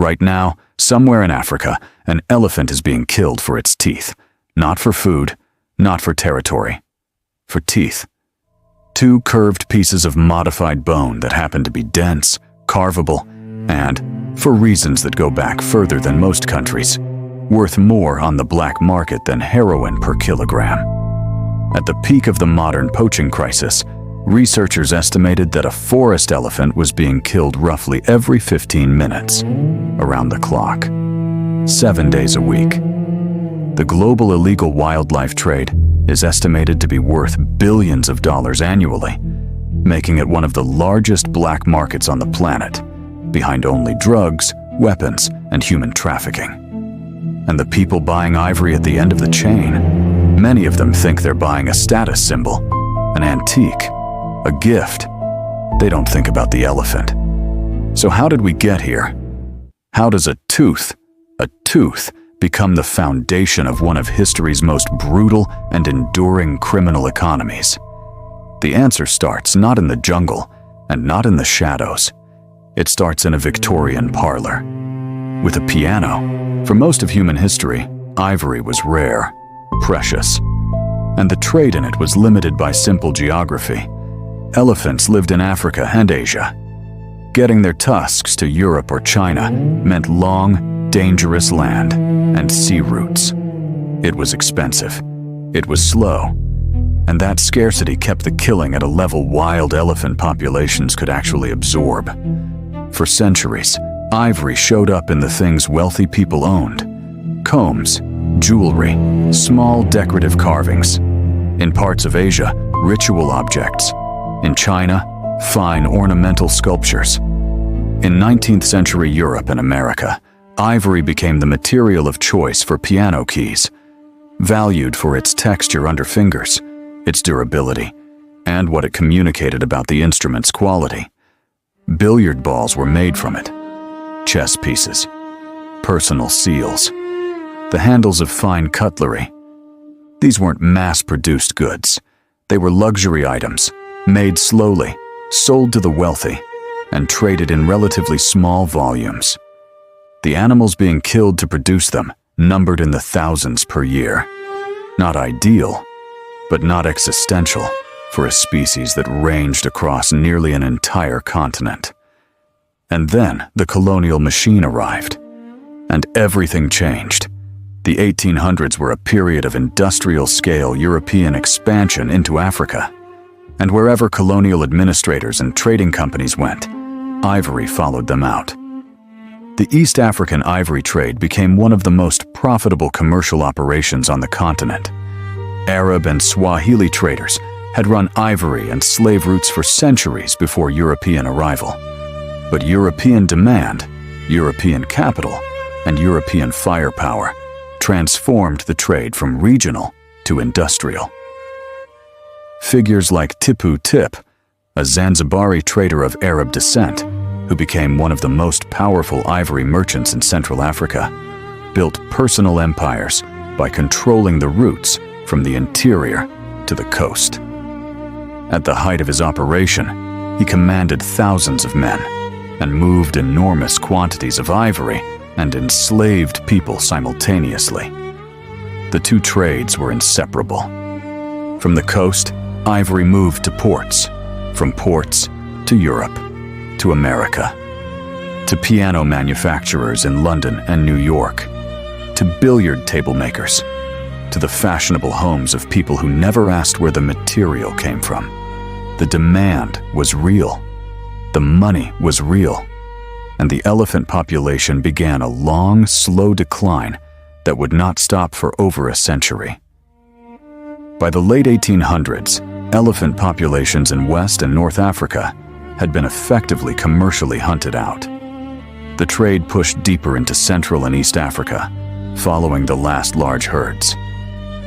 Right now, somewhere in Africa, an elephant is being killed for its teeth. Not for food, not for territory. For teeth. 2 curved pieces of modified bone that happen to be dense, carvable, and, for reasons that go back further than most countries, worth more on the black market than heroin per kilogram. At the peak of the modern poaching crisis, researchers estimated that a forest elephant was being killed roughly every 15 minutes, around the clock, 7 days a week. The global illegal wildlife trade is estimated to be worth billions of dollars annually, making it one of the largest black markets on the planet, behind only drugs, weapons, and human trafficking. And the people buying ivory at the end of the chain, many of them think they're buying a status symbol, an antique, a gift. They don't think about the elephant. So how did we get here? How does a tooth, become the foundation of one of history's most brutal and enduring criminal economies? The answer starts not in the jungle and not in the shadows. It starts in a Victorian parlor. With a piano, for most of human history, ivory was rare, precious, and the trade in it was limited by simple geography. Elephants lived in Africa and Asia. Getting their tusks to Europe or China meant long, dangerous land and sea routes. It was expensive. It was slow. And that scarcity kept the killing at a level wild elephant populations could actually absorb. For centuries, ivory showed up in the things wealthy people owned: combs, jewelry, small decorative carvings. In parts of Asia, ritual objects. In China, fine ornamental sculptures. In 19th century Europe and America, ivory became the material of choice for piano keys, valued for its texture under fingers, its durability, and what it communicated about the instrument's quality. Billiard balls were made from it, chess pieces, personal seals, the handles of fine cutlery. These weren't mass-produced goods. They were luxury items, made slowly, sold to the wealthy, and traded in relatively small volumes. The animals being killed to produce them numbered in the thousands per year. Not ideal, but not existential for a species that ranged across nearly an entire continent. And then the colonial machine arrived, and everything changed. The 1800s were a period of industrial-scale European expansion into Africa, and wherever colonial administrators and trading companies went, ivory followed them out. The East African ivory trade became one of the most profitable commercial operations on the continent. Arab and Swahili traders had run ivory and slave routes for centuries before European arrival. But European demand, European capital, and European firepower transformed the trade from regional to industrial. Figures like Tipu Tip, a Zanzibari trader of Arab descent, who became one of the most powerful ivory merchants in Central Africa, built personal empires by controlling the routes from the interior to the coast. At the height of his operation, he commanded thousands of men and moved enormous quantities of ivory and enslaved people simultaneously. The two trades were inseparable. From the coast, ivory moved to ports, from ports to Europe, to America, to piano manufacturers in London and New York, to billiard table makers, to the fashionable homes of people who never asked where the material came from. The demand was real, the money was real, and the elephant population began a long, slow decline that would not stop for over a century. By the late 1800s, elephant populations in West and North Africa had been effectively commercially hunted out. The trade pushed deeper into Central and East Africa, following the last large herds.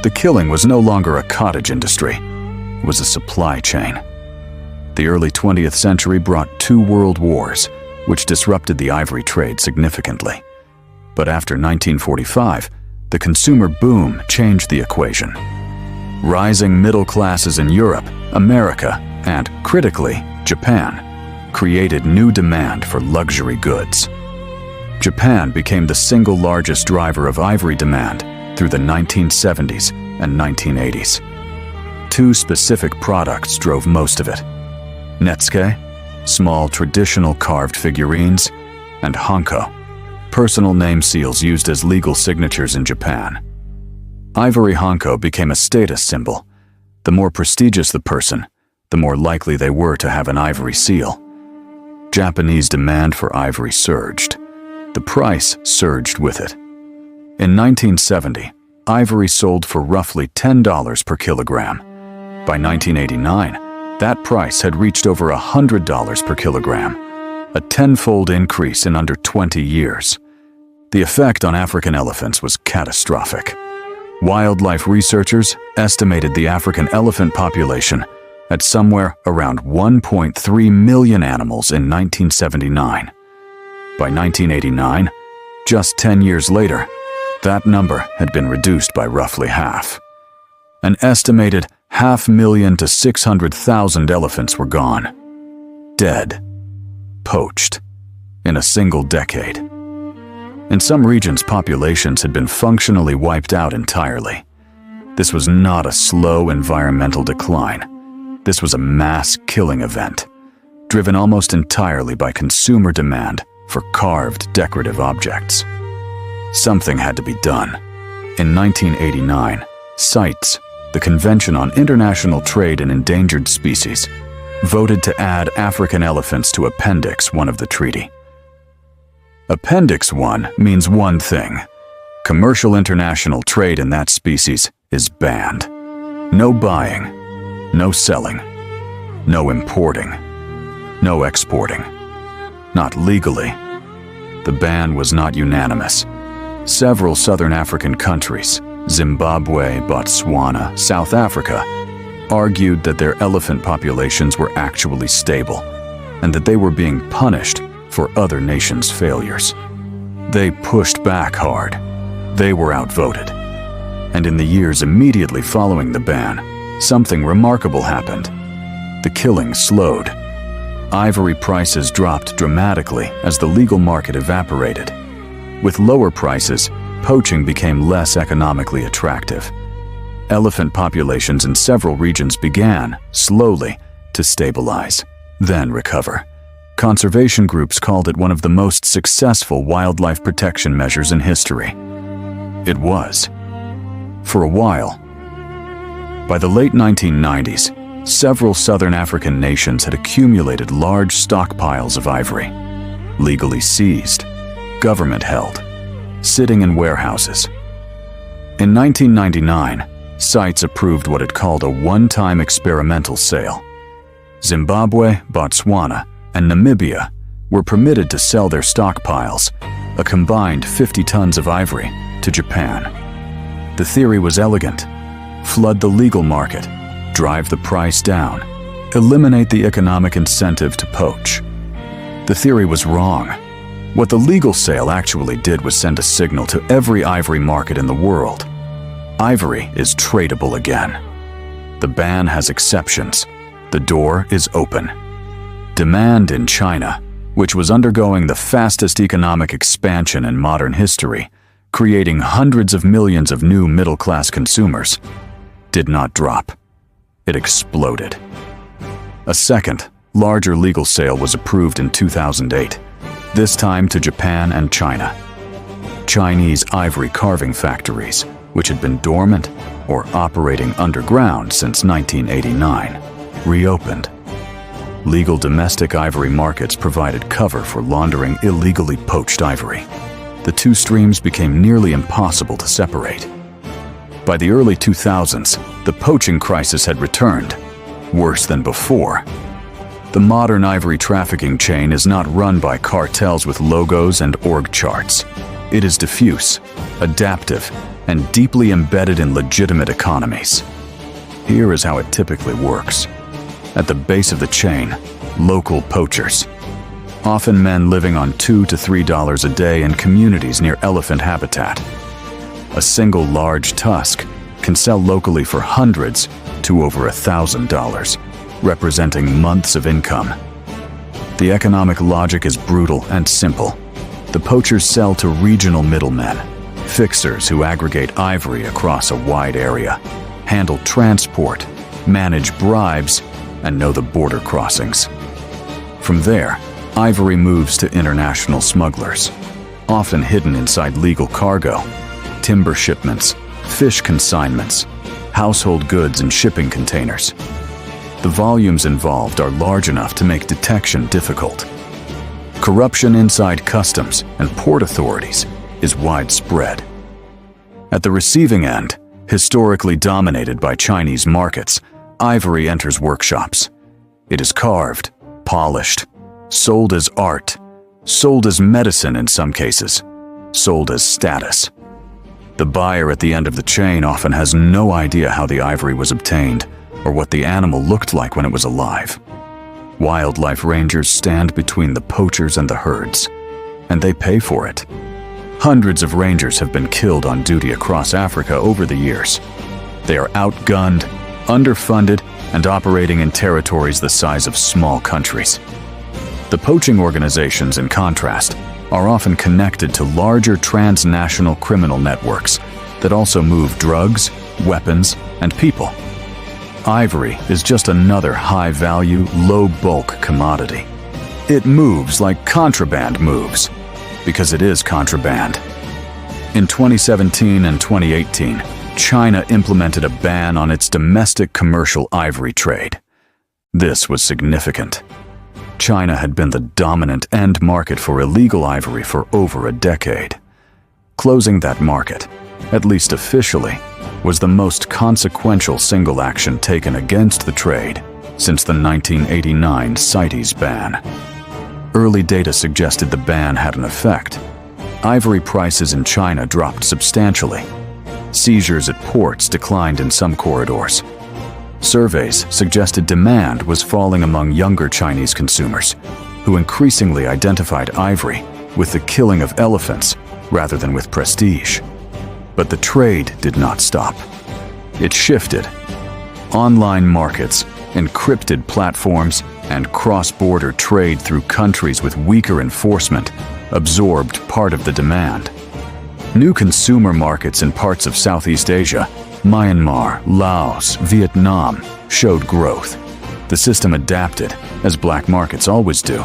The killing was no longer a cottage industry, it was a supply chain. The early 20th century brought 2 world wars, which disrupted the ivory trade significantly. But after 1945, the consumer boom changed the equation. Rising middle classes in Europe, America, and, critically, Japan, created new demand for luxury goods. Japan became the single largest driver of ivory demand through the 1970s and 1980s. Two specific products drove most of it: netsuke, small traditional carved figurines, and hanko, personal name seals used as legal signatures in Japan. Ivory hanko became a status symbol. The more prestigious the person, the more likely they were to have an ivory seal. Japanese demand for ivory surged. The price surged with it. In 1970, ivory sold for roughly $10 per kilogram. By 1989, that price had reached over $100 per kilogram, a tenfold increase in under 20 years. The effect on African elephants was catastrophic. Wildlife researchers estimated the African elephant population at somewhere around 1.3 million animals in 1979. By 1989, just 10 years later, that number had been reduced by roughly half. An estimated 500,000 to 600,000 elephants were gone. Dead. Poached. In a single decade. In some regions, populations had been functionally wiped out entirely. This was not a slow environmental decline. This was a mass killing event, driven almost entirely by consumer demand for carved decorative objects. Something had to be done. In 1989, CITES, the Convention on International Trade in Endangered Species, voted to add African elephants to Appendix 1 of the treaty. Appendix 1 means one thing: commercial international trade in that species is banned. No buying, no selling, no importing, no exporting. Not legally. The ban was not unanimous. Several southern African countries, Zimbabwe, Botswana, South Africa, argued that their elephant populations were actually stable and that they were being punished for other nations' failures. They pushed back hard. They were outvoted. And in the years immediately following the ban, something remarkable happened. The killing slowed. Ivory prices dropped dramatically as the legal market evaporated. With lower prices, poaching became less economically attractive. Elephant populations in several regions began, slowly, to stabilize, then recover. Conservation groups called it one of the most successful wildlife protection measures in history. It was. For a while. By the late 1990s, several southern African nations had accumulated large stockpiles of ivory, legally seized, government-held, sitting in warehouses. In 1999, CITES approved what it called a one-time experimental sale. Zimbabwe, Botswana, and Namibia were permitted to sell their stockpiles, a combined 50 tons of ivory, to Japan. The theory was elegant: flood the legal market, drive the price down, eliminate the economic incentive to poach. The theory was wrong. What the legal sale actually did was send a signal to every ivory market in the world. Ivory is tradable again. The ban has exceptions. The door is open. Demand in China, which was undergoing the fastest economic expansion in modern history, creating hundreds of millions of new middle-class consumers, did not drop. It exploded. A second, larger legal sale was approved in 2008, this time to Japan and China. Chinese ivory carving factories, which had been dormant or operating underground since 1989, reopened. Legal domestic ivory markets provided cover for laundering illegally poached ivory. The two streams became nearly impossible to separate. By the early 2000s, the poaching crisis had returned, worse than before. The modern ivory trafficking chain is not run by cartels with logos and org charts. It is diffuse, adaptive, and deeply embedded in legitimate economies. Here is how it typically works. At the base of the chain, local poachers. Often men living on $2 to $3 a day in communities near elephant habitat. A single large tusk can sell locally for hundreds to over $1,000, representing months of income. The economic logic is brutal and simple. The poachers sell to regional middlemen, fixers who aggregate ivory across a wide area, handle transport, manage bribes, and know the border crossings. From there, ivory moves to international smugglers, often hidden inside legal cargo, timber shipments, fish consignments, household goods and shipping containers. The volumes involved are large enough to make detection difficult. Corruption inside customs and port authorities is widespread. At the receiving end, historically dominated by Chinese markets, ivory enters workshops. It is carved, polished, sold as art, sold as medicine in some cases, sold as status. The buyer at the end of the chain often has no idea how the ivory was obtained or what the animal looked like when it was alive. Wildlife rangers stand between the poachers and the herds, and they pay for it. Hundreds of rangers have been killed on duty across Africa over the years. They are outgunned, underfunded, and operating in territories the size of small countries. The poaching organizations, in contrast, are often connected to larger transnational criminal networks that also move drugs, weapons, and people. Ivory is just another high-value, low-bulk commodity. It moves like contraband moves, because it is contraband. In 2017 and 2018, China implemented a ban on its domestic commercial ivory trade. This was significant. China had been the dominant end market for illegal ivory for over a decade. Closing that market, at least officially, was the most consequential single action taken against the trade since the 1989 CITES ban. Early data suggested the ban had an effect. Ivory prices in China dropped substantially. Seizures at ports declined in some corridors. Surveys suggested demand was falling among younger Chinese consumers, who increasingly identified ivory with the killing of elephants rather than with prestige. But the trade did not stop. It shifted. Online markets, encrypted platforms, and cross-border trade through countries with weaker enforcement absorbed part of the demand. New consumer markets in parts of Southeast Asia, Myanmar, Laos, Vietnam, showed growth. The system adapted, as black markets always do.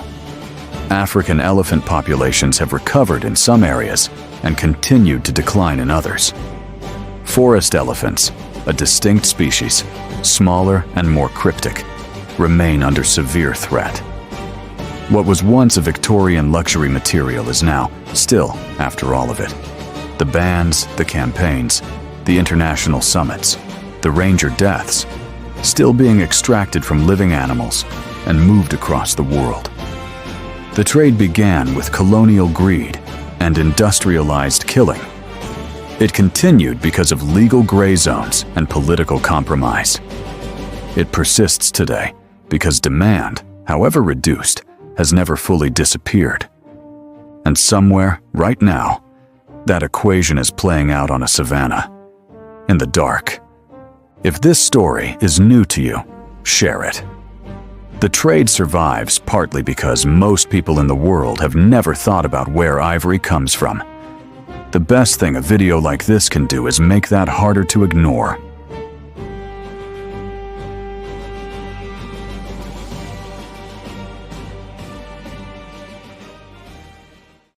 African elephant populations have recovered in some areas and continued to decline in others. Forest elephants, a distinct species, smaller and more cryptic, remain under severe threat. What was once a Victorian luxury material is now, still, after all of it, the bans, the campaigns, the international summits, the ranger deaths, still being extracted from living animals and moved across the world. The trade began with colonial greed and industrialized killing. It continued because of legal gray zones and political compromise. It persists today because demand, however reduced, has never fully disappeared. And somewhere, right now, that equation is playing out on a savanna, in the dark. If this story is new to you, share it. The trade survives partly because most people in the world have never thought about where ivory comes from. The best thing a video like this can do is make that harder to ignore.